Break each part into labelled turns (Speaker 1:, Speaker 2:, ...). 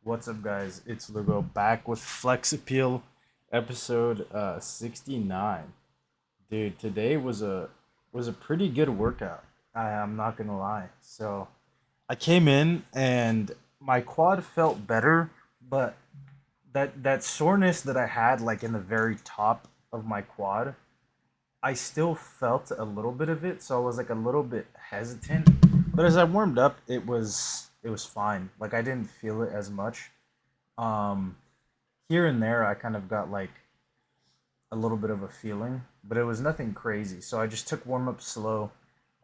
Speaker 1: What's up, guys? It's Lugo back with Flex Appeal episode 69. Dude, today was a pretty good workout. I'm not gonna lie. So I came in and my quad felt better, but that soreness that I had like in the very top of my quad, I still felt a little bit of it, so I was like a little bit hesitant. But as I warmed up, it was fine. Like I didn't feel it as much. Um, Here and there, I kind of got like a little bit of a feeling, but it was nothing crazy. So I just took warm up slow.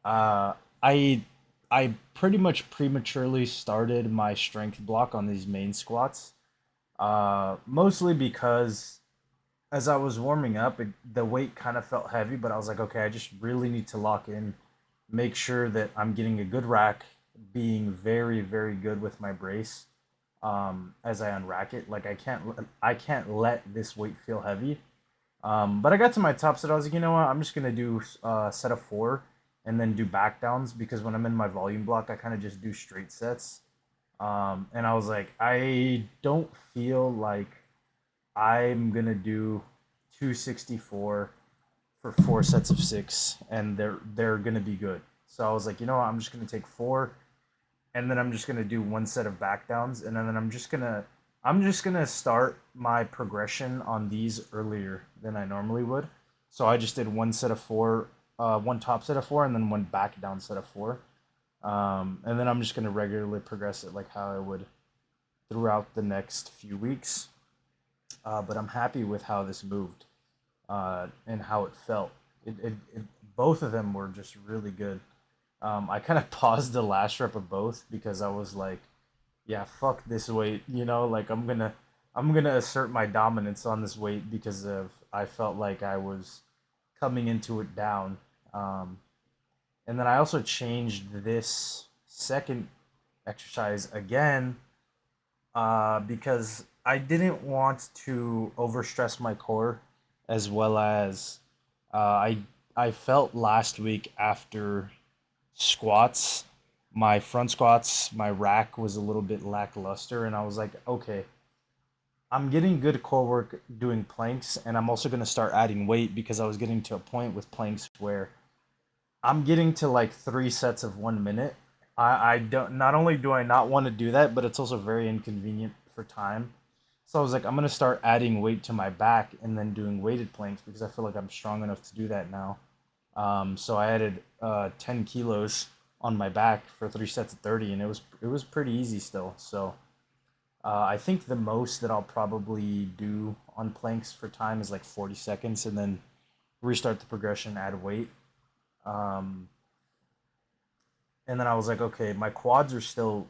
Speaker 1: Uh, I I pretty much prematurely started my strength block on these main squats. Mostly because as I was warming up, the weight kind of felt heavy, but I was like, okay, I just really need to lock in, make sure that I'm getting a good rack, being very, very good with my brace as I unrack it. Like I can't let this weight feel heavy. But I got to my top set. I was like, you know what? I'm just gonna do set of four, and then do back downs because when I'm in my volume block, I kind of just do straight sets. And I was like, I don't feel like I'm gonna do 264 for four sets of six, and they're gonna be good. So I was like, you know what? I'm just gonna take four, and then I'm just gonna do one set of back downs, and then I'm just gonna start my progression on these earlier than I normally would. So I just did one set of four, one top set of four, and then one back down set of four. And then I'm just gonna regularly progress it like how I would throughout the next few weeks. But I'm happy with how this moved and how it felt. It both of them were just really good. I kind of paused the last rep of both because I was like, yeah, fuck this weight, like I'm gonna assert my dominance on this weight because of I felt like I was coming into it down. Um, and then I also changed this second exercise again because I didn't want to overstress my core as well as I I felt last week after squats, my front squats, my rack was a little bit lackluster, and I was like, okay, I'm getting good core work doing planks, and I'm also gonna start adding weight because I was getting to a point with planks where I'm getting to like 3 sets of 1 minute. I don't not only do I not want to do that, but it's also very inconvenient for time. So I was like, I'm gonna start adding weight to my back and then doing weighted planks because I feel like I'm strong enough to do that now. So I added 10 kilos on my back for 3 sets of 30, and it was pretty easy still. So I think the most that I'll probably do on planks for time is like 40 seconds, and then restart the progression, add weight. Um, and then I was like, okay, my quads are still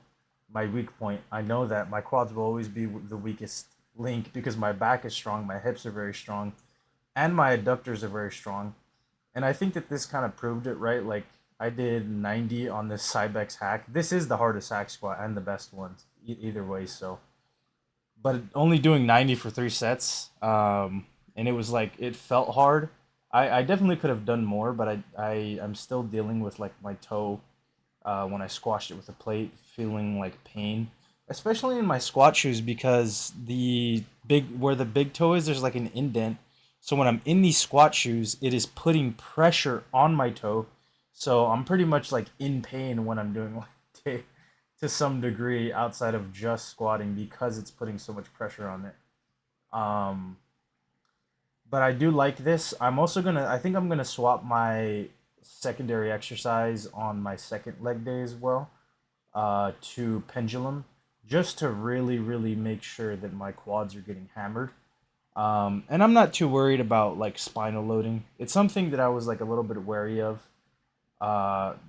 Speaker 1: my weak point. I know that my quads will always be the weakest link because my back is strong, my hips are very strong, and my adductors are very strong. And I think that this kind of proved it, right? Like I did 90 on this Cybex hack. This is the hardest hack squat and the best one, either way. So, but only doing 90 for 3 sets, and it was like it felt hard. I definitely could have done more, but I'm still dealing with like my toe when I squashed it with a plate, feeling like pain, especially in my squat shoes because the big where the big toe is, there's like an indent. So when I'm in these squat shoes, it is putting pressure on my toe. So I'm pretty much like in pain when I'm doing like to some degree outside of just squatting because it's putting so much pressure on it. Um, but I do like this. I think I'm gonna swap my secondary exercise on my second leg day as well to pendulum just to really, really make sure that my quads are getting hammered. And I'm not too worried about like spinal loading. It's something that I was like a little bit wary of,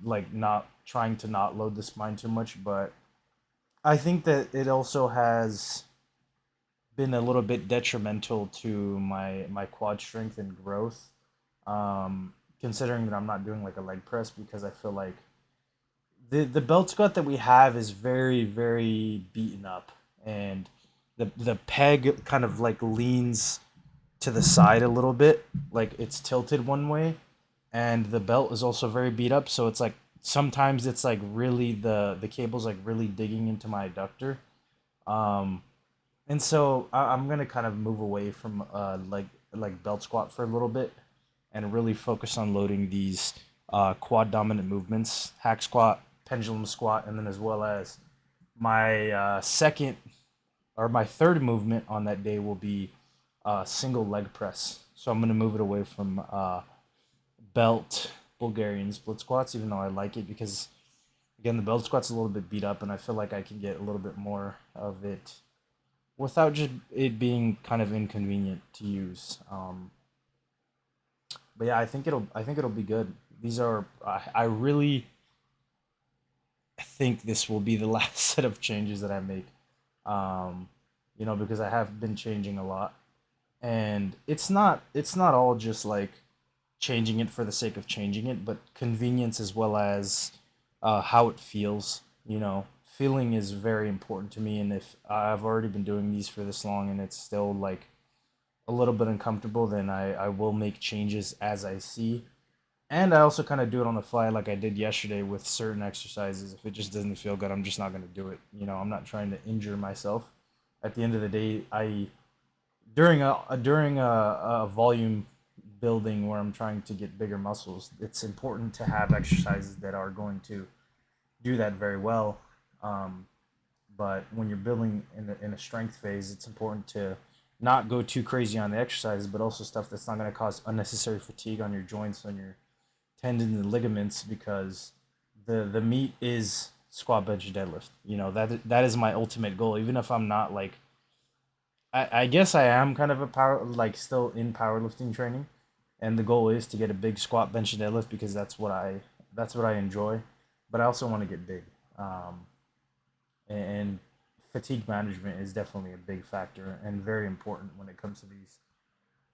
Speaker 1: like not trying to not load the spine too much. But I think that it also has been a little bit detrimental to my quad strength and growth. Considering that I'm not doing like a leg press because I feel like the belt squat that we have is very very beaten up, and the peg kind of like leans to the side a little bit, like it's tilted one way, and the belt is also very beat up. So it's like sometimes it's like really the cable's like really digging into my adductor. Um, and so I'm gonna kind of move away from like belt squat for a little bit and really focus on loading these quad dominant movements, hack squat, pendulum squat, and then as well as my second or my third movement on that day will be single leg press. So I'm gonna move it away from belt Bulgarian split squats, even though I like it because again the belt squat's a little bit beat up, and I feel like I can get a little bit more of it without just it being kind of inconvenient to use. But yeah, I think it'll be good. These are I really think this will be the last set of changes that I make. Um, because I have been changing a lot, and it's not all just like changing it for the sake of changing it, but convenience as well as how it feels. Feeling is very important to me, and if I've already been doing these for this long and it's still like a little bit uncomfortable, then I will make changes as I see. And I also kind of do it on the fly, like I did yesterday with certain exercises. If it just doesn't feel good, I'm just not going to do it. I'm not trying to injure myself. At the end of the day, during a volume building where I'm trying to get bigger muscles, it's important to have exercises that are going to do that very well. Um, but when you're building in a strength phase, it's important to not go too crazy on the exercises, but also stuff that's not going to cause unnecessary fatigue on your joints, on your tendons and ligaments, because the meat is squat, bench, deadlift. That is my ultimate goal. Even if I'm not like, I guess I am kind of a power, like still in powerlifting training, and the goal is to get a big squat, bench, and deadlift because that's what I enjoy. But I also want to get big, and fatigue management is definitely a big factor and very important when it comes to these.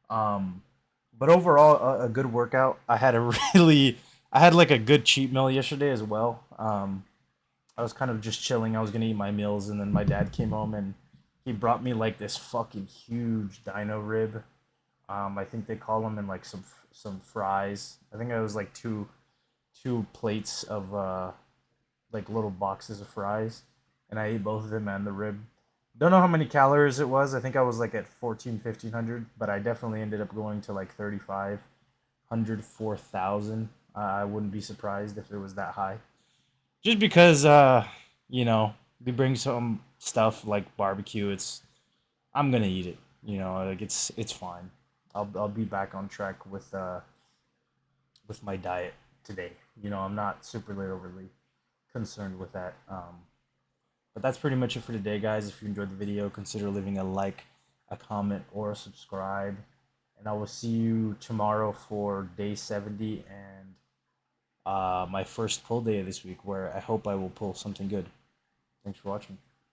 Speaker 1: Um, but overall, a good workout. I had like a good cheat meal yesterday as well. I was kind of just chilling. I was gonna eat my meals, and then my dad came home and he brought me like this fucking huge dino rib. I think they call them in like some fries. I think it was like two plates of like little boxes of fries, and I ate both of them and the rib. Don't know how many calories it was. I think I was like at 14, 1500, but I definitely ended up going to like 3500, 4000. I wouldn't be surprised if it was that high. Just because you know, we bring some stuff like barbecue, I'm gonna eat it. Like it's fine. I'll be back on track with my diet today. I'm not super overly concerned with that. But that's pretty much it for today, guys. If you enjoyed the video, consider leaving a like, a comment, or a subscribe. And I will see you tomorrow for day 70 and my first pull day of this week, where I hope I will pull something good. Thanks for watching.